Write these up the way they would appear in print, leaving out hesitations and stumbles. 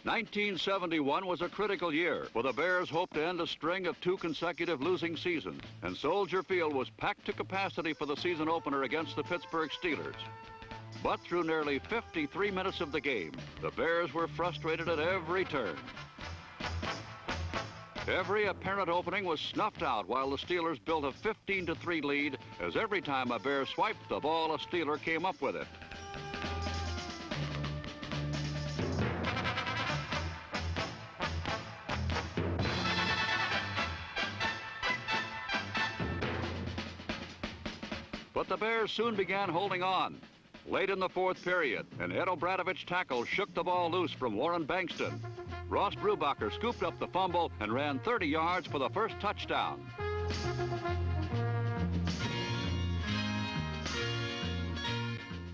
1971 was a critical year, for the Bears hoped to end a string of 2 consecutive losing seasons, and Soldier Field was packed to capacity for the season opener against the Pittsburgh Steelers. But through nearly 53 minutes of the game, the Bears were frustrated at every turn. Every apparent opening was snuffed out while the Steelers built a 15-3 lead, as every time a Bear swiped the ball, a Steeler came up with it. But the Bears soon began holding on. Late in the 4th period, an Ed O'Bradovich tackle shook the ball loose from Warren Bankston. Ross Brubacher scooped up the fumble and ran 30 yards for the first touchdown.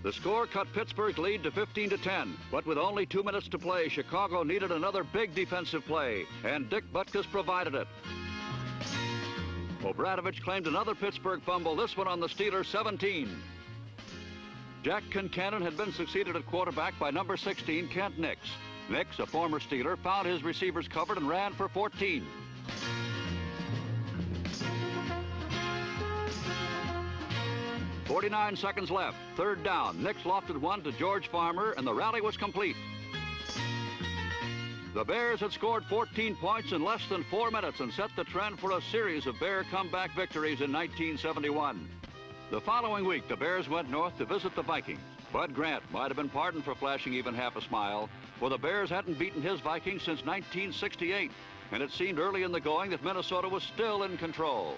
The score cut Pittsburgh's lead to 15-10, but with only 2 minutes to play, Chicago needed another big defensive play, and Dick Butkus provided it. O'Bradovich claimed another Pittsburgh fumble, this one on the Steelers' 17. Jack Concannon had been succeeded at quarterback by number 16, Kent Nix. Nix, a former Steeler, found his receivers covered and ran for 14. "49 seconds left, 3rd down. Nix lofted one to George Farmer, and the rally was complete. The Bears had scored 14 points in less than 4 minutes and set the trend for a series of Bear comeback victories in 1971. The following week, the Bears went north to visit the Vikings. Bud Grant might have been pardoned for flashing even half a smile, for the Bears hadn't beaten his Vikings since 1968, and it seemed early in the going that Minnesota was still in control.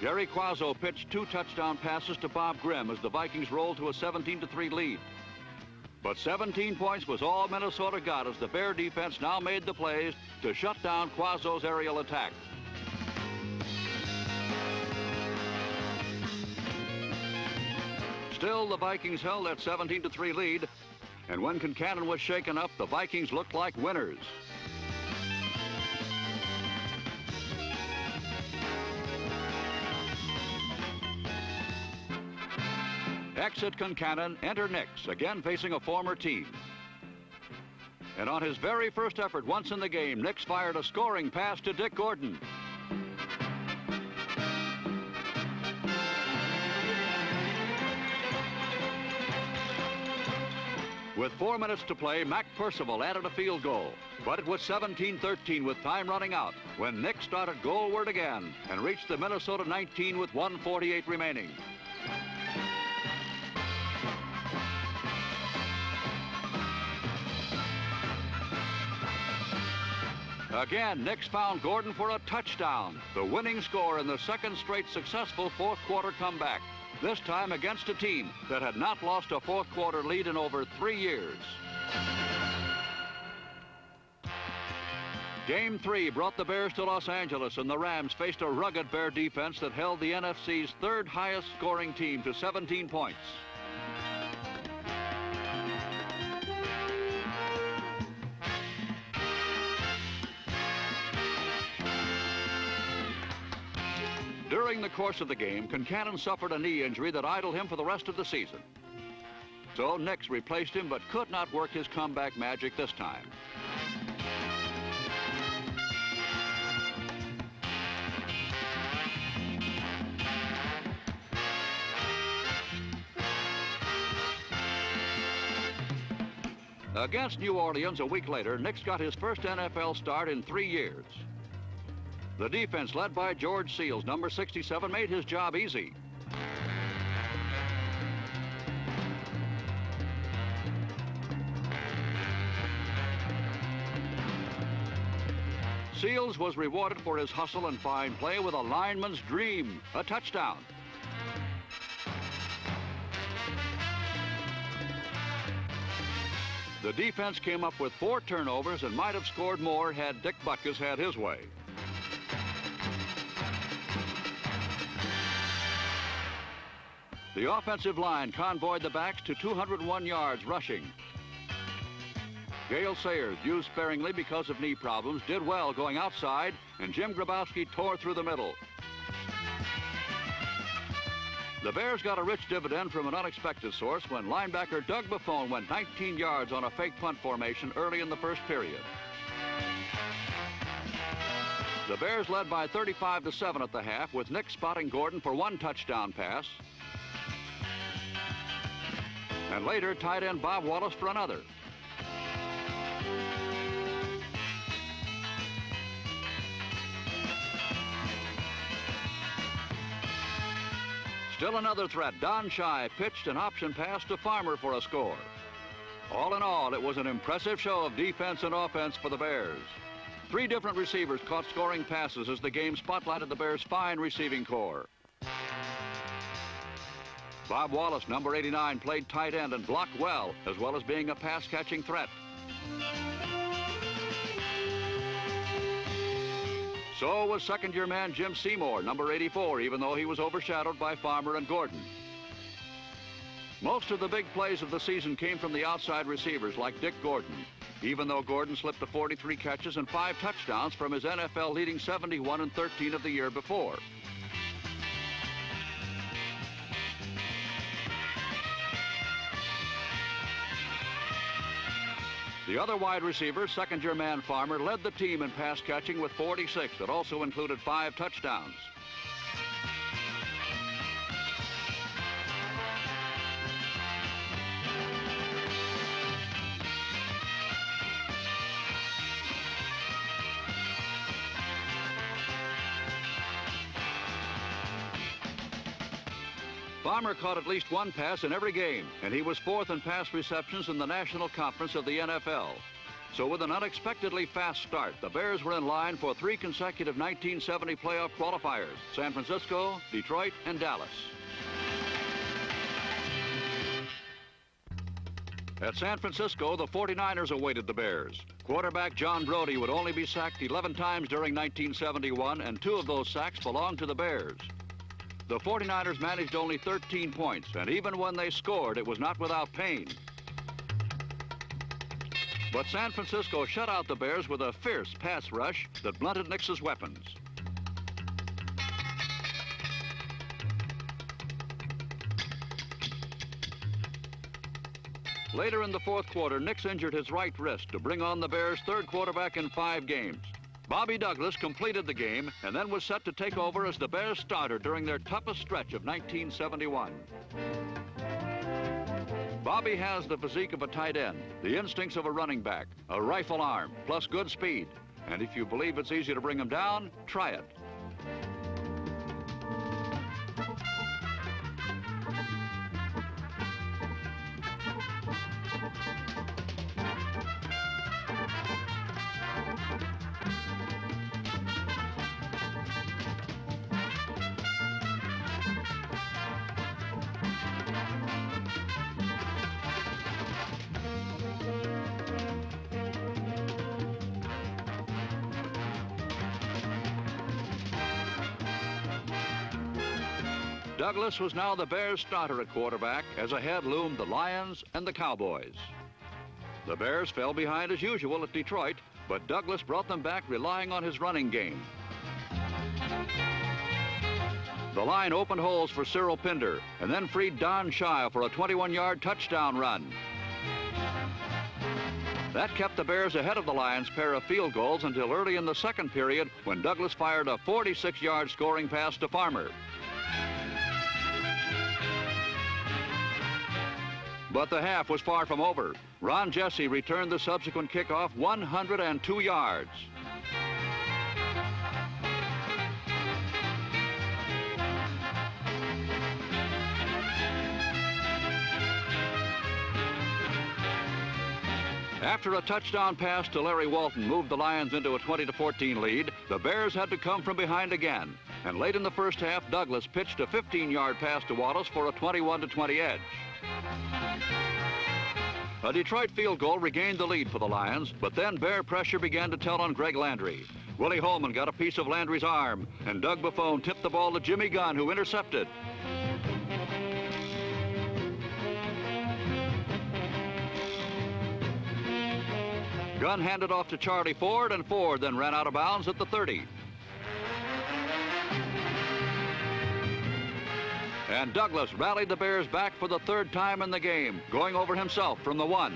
Gary Quazzo pitched 2 touchdown passes to Bob Grimm as the Vikings rolled to a 17-3 lead. But 17 points was all Minnesota got as the Bear defense now made the plays to shut down Quazzo's aerial attack. Still, the Vikings held that 17-3 lead, and when Concannon was shaken up, the Vikings looked like winners. Exit Concannon, enter Nix, again facing a former team. And on his very first effort once in the game, Nix fired a scoring pass to Dick Gordon. With 4 minutes to play, Mac Percival added a field goal. But it was 17-13 with time running out when Nix started goalward again and reached the Minnesota 19 with 1:48 remaining. Again, Nix found Gordon for a touchdown, the winning score in the second straight successful 4th quarter comeback, this time against a team that had not lost a 4th quarter lead in over 3 years. Game 3 brought the Bears to Los Angeles, and the Rams faced a rugged Bear defense that held the NFC's 3rd highest scoring team to 17 points. During the course of the game, Concannon suffered a knee injury that idled him for the rest of the season. So Nix replaced him, but could not work his comeback magic this time. Against New Orleans a week later, Nix got his first NFL start in 3 years. The defense, led by George Seals, number 67, made his job easy. Seals was rewarded for his hustle and fine play with a lineman's dream, a touchdown. The defense came up with 4 turnovers and might have scored more had Dick Butkus had his way. The offensive line convoyed the backs to 201 yards rushing. Gale Sayers, used sparingly because of knee problems, did well going outside, and Jim Grabowski tore through the middle. The Bears got a rich dividend from an unexpected source when linebacker Doug Buffone went 19 yards on a fake punt formation early in the first period. The Bears led by 35-7 at the half, with Nick spotting Gordon for one touchdown pass, and later tight end Bob Wallace for another. Still another threat. Don Shy pitched an option pass to Farmer for a score. All in all, it was an impressive show of defense and offense for the Bears. 3 different receivers caught scoring passes as the game spotlighted the Bears' fine receiving corps. Bob Wallace, number 89, played tight end and blocked well as being a pass-catching threat. So was second-year man Jim Seymour, number 84, even though he was overshadowed by Farmer and Gordon. Most of the big plays of the season came from the outside receivers like Dick Gordon, even though Gordon slipped to 43 catches and 5 touchdowns from his NFL-leading 71-13 of the year before. The other wide receiver, second-year man Farmer, led the team in pass catching with 46. That also included 5 touchdowns. Farmer caught at least one pass in every game, and he was 4th in pass receptions in the National Conference of the NFL. So with an unexpectedly fast start, the Bears were in line for 3 consecutive 1970 playoff qualifiers: San Francisco, Detroit, and Dallas. At San Francisco, the 49ers awaited the Bears. Quarterback John Brody would only be sacked 11 times during 1971, and 2 of those sacks belonged to the Bears. The 49ers managed only 13 points, and even when they scored, it was not without pain. But San Francisco shut out the Bears with a fierce pass rush that blunted Nix's weapons. Later in the 4th quarter, Nix injured his right wrist to bring on the Bears' 3rd quarterback in 5 games. Bobby Douglas completed the game and then was set to take over as the Bears starter during their toughest stretch of 1971. Bobby has the physique of a tight end, the instincts of a running back, a rifle arm, plus good speed. And if you believe it's easy to bring him down, try it. Douglas was now the Bears' starter at quarterback, as ahead loomed the Lions and the Cowboys. The Bears fell behind as usual at Detroit, but Douglas brought them back relying on his running game. The line opened holes for Cyril Pinder and then freed Don Shy for a 21-yard touchdown run. That kept the Bears ahead of the Lions' pair of field goals until early in the 2nd period, when Douglas fired a 46-yard scoring pass to Farmer. But the half was far from over. Ron Jesse returned the subsequent kickoff 102 yards. After a touchdown pass to Larry Walton moved the Lions into a 20-14 lead, the Bears had to come from behind again. And late in the first half, Douglas pitched a 15-yard pass to Wallace for a 21-20 edge. A Detroit field goal regained the lead for the Lions, but then Bear pressure began to tell on Greg Landry. Willie Holman got a piece of Landry's arm, and Doug Buffone tipped the ball to Jimmy Gunn, who intercepted. Gunn handed off to Charlie Ford, and Ford then ran out of bounds at the 30. And Douglas rallied the Bears back for the third time in the game, going over himself from the 1.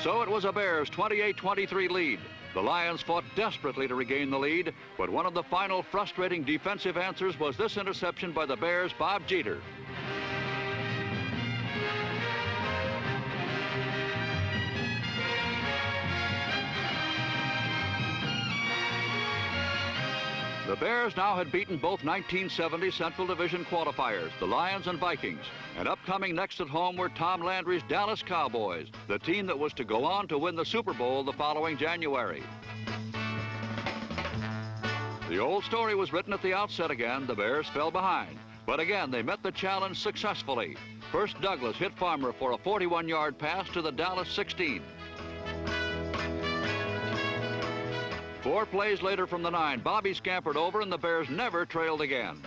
So it was a Bears 28-23 lead. The Lions fought desperately to regain the lead, but one of the final frustrating defensive answers was this interception by the Bears' Bob Jeter. The Bears now had beaten both 1970 Central Division qualifiers, the Lions and Vikings, and upcoming next at home were Tom Landry's Dallas Cowboys, the team that was to go on to win the Super Bowl the following January. The old story was written at the outset again. The Bears fell behind, but again they met the challenge successfully. First, Douglas hit Farmer for a 41-yard pass to the Dallas 16. 4 plays later from the 9, Bobby scampered over and the Bears never trailed again.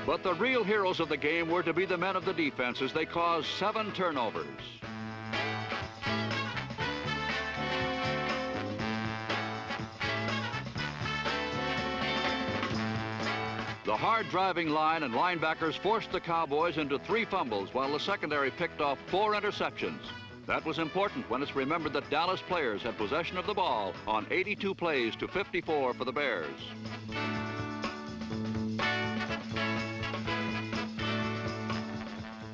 But the real heroes of the game were to be the men of the defense as they caused 7 turnovers. The hard-driving line and linebackers forced the Cowboys into 3 fumbles while the secondary picked off 4 interceptions. That was important when it's remembered that Dallas players had possession of the ball on 82 plays to 54 for the Bears.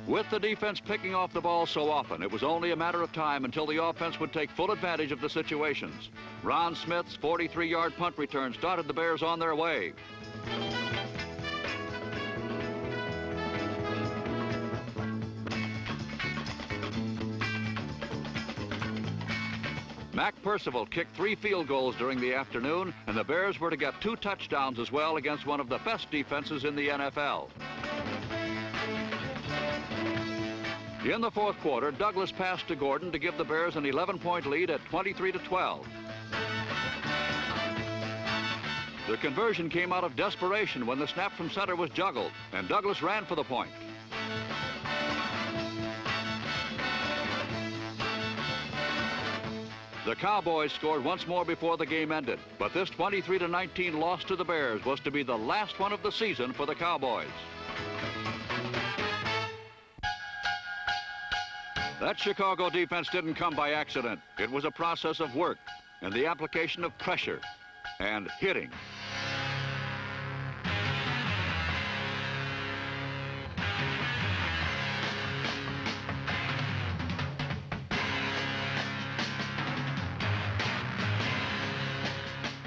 With the defense picking off the ball so often, it was only a matter of time until the offense would take full advantage of the situations. Ron Smith's 43-yard punt return started the Bears on their way. Mac Percival kicked 3 field goals during the afternoon, and the Bears were to get 2 touchdowns as well against one of the best defenses in the NFL. In the 4th quarter, Douglas passed to Gordon to give the Bears an 11-point lead at 23-12. The conversion came out of desperation when the snap from center was juggled, and Douglas ran for the point. The Cowboys scored once more before the game ended, but this 23-19 loss to the Bears was to be the last one of the season for the Cowboys. That Chicago defense didn't come by accident. It was a process of work and the application of pressure and hitting.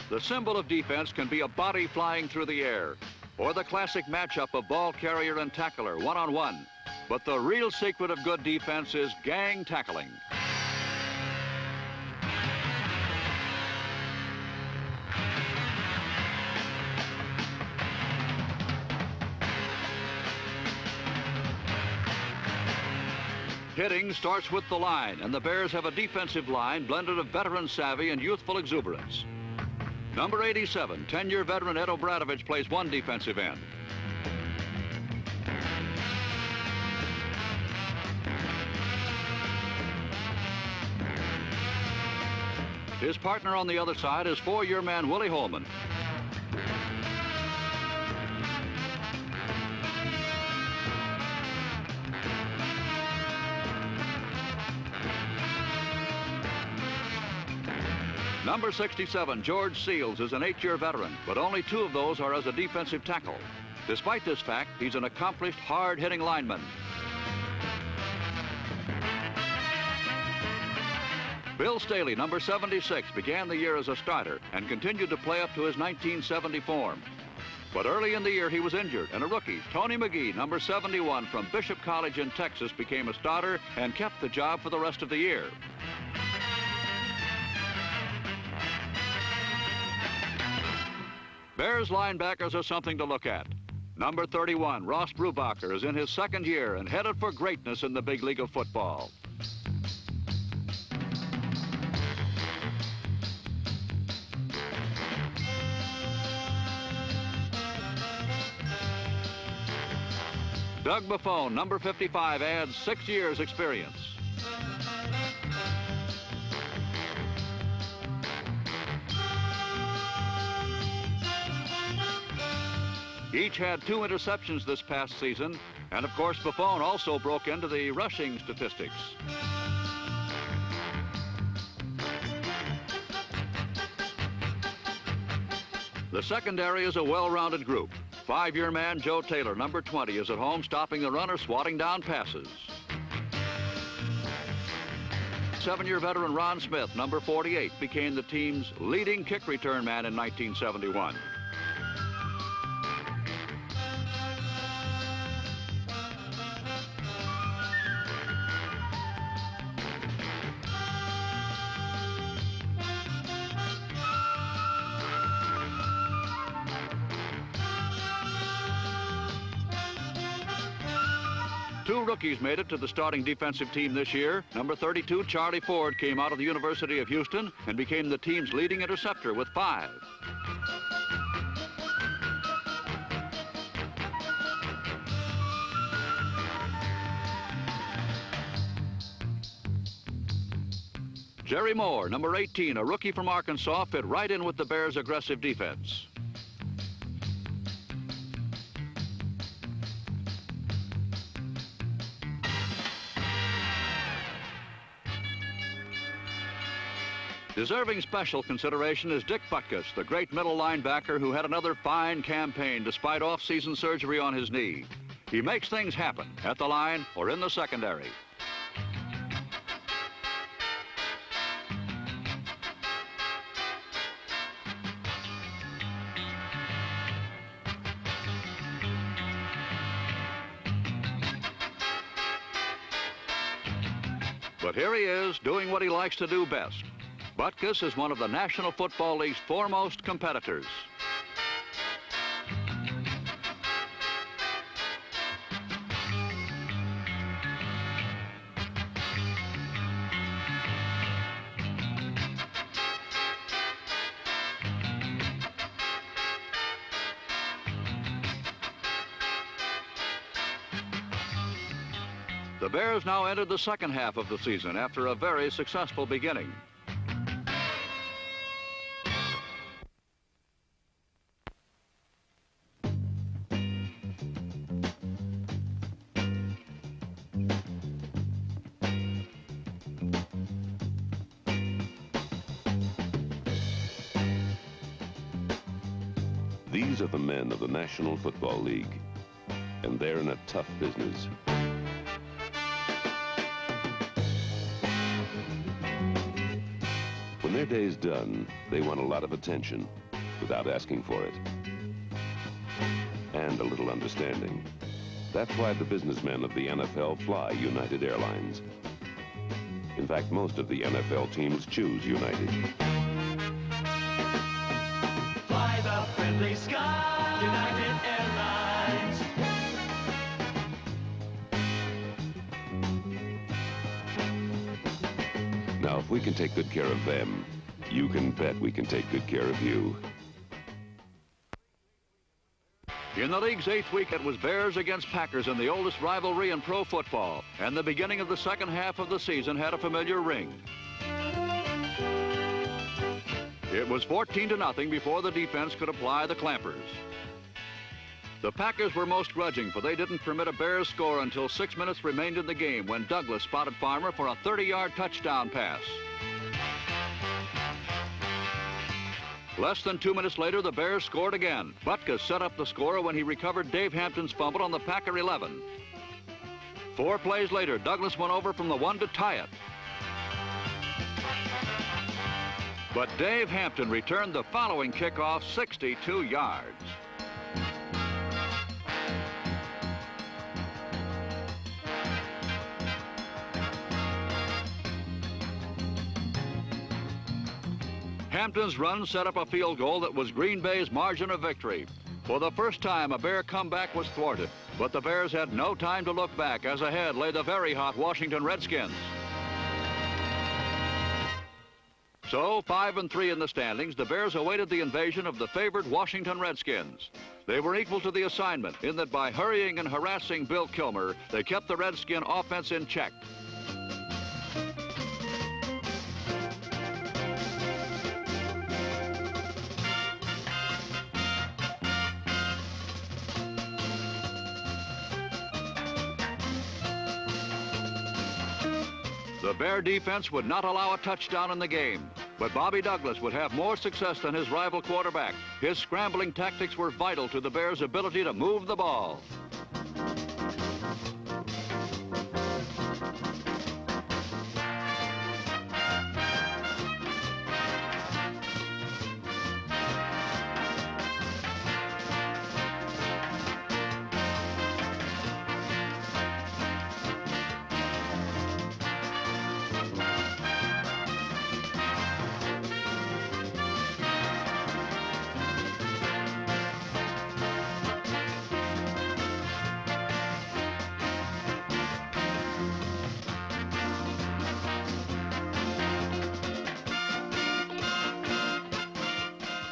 The symbol of defense can be a body flying through the air, or the classic matchup of ball carrier and tackler, one-on-one. But the real secret of good defense is gang tackling. Hitting starts with the line, and the Bears have a defensive line blended of veteran savvy and youthful exuberance. Number 87, 10-year veteran Ed Obradovich plays one defensive end. His partner on the other side is 4-year man Willie Holman. Number 67, George Seals, is an 8-year veteran, but only 2 of those are as a defensive tackle. Despite this fact, he's an accomplished, hard-hitting lineman. Bill Staley, number 76, began the year as a starter and continued to play up to his 1970 form. But early in the year, he was injured, and a rookie, Tony McGee, number 71, from Bishop College in Texas, became a starter and kept the job for the rest of the year. Bears linebackers are something to look at. Number 31, Ross Brubacher, is in his 2nd year and headed for greatness in the big league of football. Doug Buffone, number 55, adds 6 years experience. Each had 2 interceptions this past season, and of course Buffone also broke into the rushing statistics. The secondary is a well-rounded group. 5-year man Joe Taylor, number 20, is at home stopping the run or swatting down passes. 7-year veteran Ron Smith, number 48, became the team's leading kick return man in 1971. Two rookies made it to the starting defensive team this year. Number 32, Charlie Ford, came out of the University of Houston and became the team's leading interceptor with 5. Jerry Moore, number 18, a rookie from Arkansas, fit right in with the Bears' aggressive defense. Deserving special consideration is Dick Butkus, the great middle linebacker who had another fine campaign despite off-season surgery on his knee. He makes things happen at the line or in the secondary. But here he is, doing what he likes to do best. Butkus is one of the National Football League's foremost competitors. The Bears now entered the second half of the season after a very successful beginning. These are the men of the National Football League, and they're in a tough business. When their day's done, they want a lot of attention without asking for it. And a little understanding. That's why the businessmen of the NFL fly United Airlines. In fact, most of the NFL teams choose United. Fly the friendly sky, United Airlines. Now, if we can take good care of them, you can bet we can take good care of you. In the league's 8th week, it was Bears against Packers in the oldest rivalry in pro football, and the beginning of the second half of the season had a familiar ring. It was 14-0 before the defense could apply the clampers. The Packers were most grudging, for they didn't permit a Bears score until 6 minutes remained in the game when Douglas spotted Farmer for a 30-yard touchdown pass. Less than 2 minutes later, the Bears scored again. Butkus set up the score when he recovered Dave Hampton's fumble on the Packer 11. 4 plays later, Douglas went over from the 1 to tie it. But Dave Hampton returned the following kickoff 62 yards. Hampton's run set up a field goal that was Green Bay's margin of victory. For the first time, a Bear comeback was thwarted, but the Bears had no time to look back, as ahead lay the very hot Washington Redskins. So, 5-3 in the standings, the Bears awaited the invasion of the favored Washington Redskins. They were equal to the assignment in that by hurrying and harassing Bill Kilmer, they kept the Redskin offense in check. The Bear defense would not allow a touchdown in the game, but Bobby Douglas would have more success than his rival quarterback. His scrambling tactics were vital to the Bears' ability to move the ball.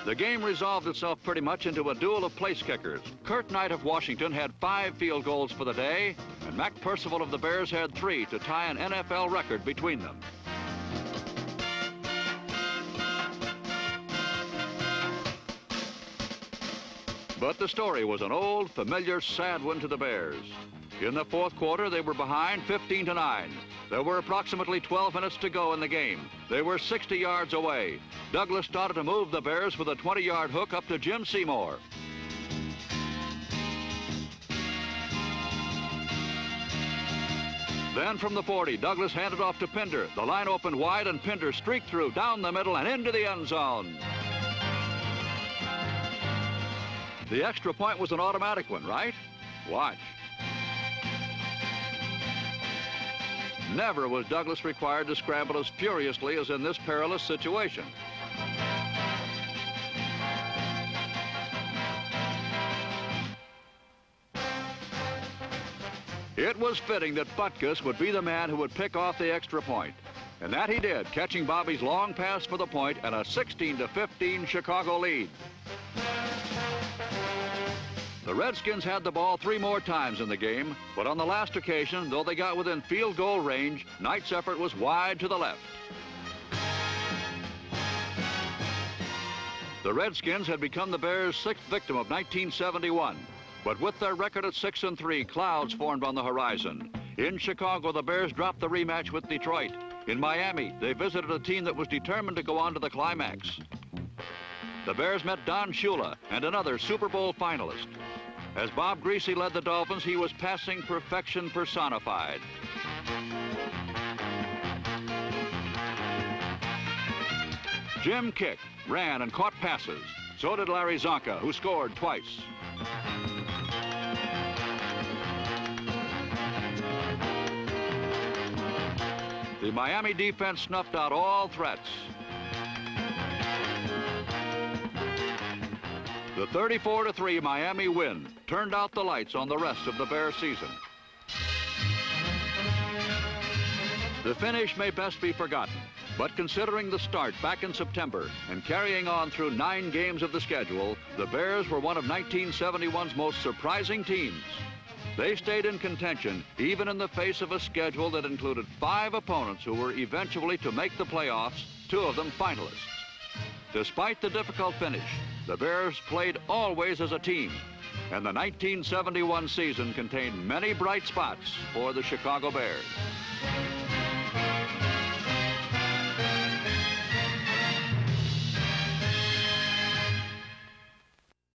The game resolved itself pretty much into a duel of place kickers. Kurt Knight of Washington had 5 field goals for the day, and Mac Percival of the Bears had 3 to tie an NFL record between them. But the story was an old, familiar, sad one to the Bears. In the fourth quarter, they were behind 15-9. There were approximately 12 minutes to go in the game. They were 60 yards away. Douglas started to move the Bears with a 20-yard hook up to Jim Seymour. Then from the 40, Douglas handed off to Pinder. The line opened wide, and Pinder streaked through down the middle and into the end zone. The extra point was an automatic one, right? Watch. Never was Douglas required to scramble as furiously as in this perilous situation. It was fitting that Butkus would be the man who would pick off the extra point. And that he did, catching Bobby's long pass for the point and a 16-15 Chicago lead. The Redskins had the ball 3 more times in the game, but on the last occasion, though they got within field goal range, Knight's effort was wide to the left. The Redskins had become the Bears' 6th victim of 1971, but with their record at 6-3, clouds formed on the horizon. In Chicago, the Bears dropped the rematch with Detroit. In Miami, they visited a team that was determined to go on to the climax. The Bears met Don Shula and another Super Bowl finalist. As Bob Greasy led the Dolphins, he was passing perfection personified. Jim kicked, ran, and caught passes. So did Larry Zonka, who scored twice. The Miami defense snuffed out all threats. The 34-3 Miami win turned out the lights on the rest of the Bears season. The finish may best be forgotten, but considering the start back in September and carrying on through 9 games of the schedule, the Bears were one of 1971's most surprising teams. They stayed in contention even in the face of a schedule that included 5 opponents who were eventually to make the playoffs, 2 of them finalists. Despite the difficult finish, the Bears played always as a team, and the 1971 season contained many bright spots for the Chicago Bears.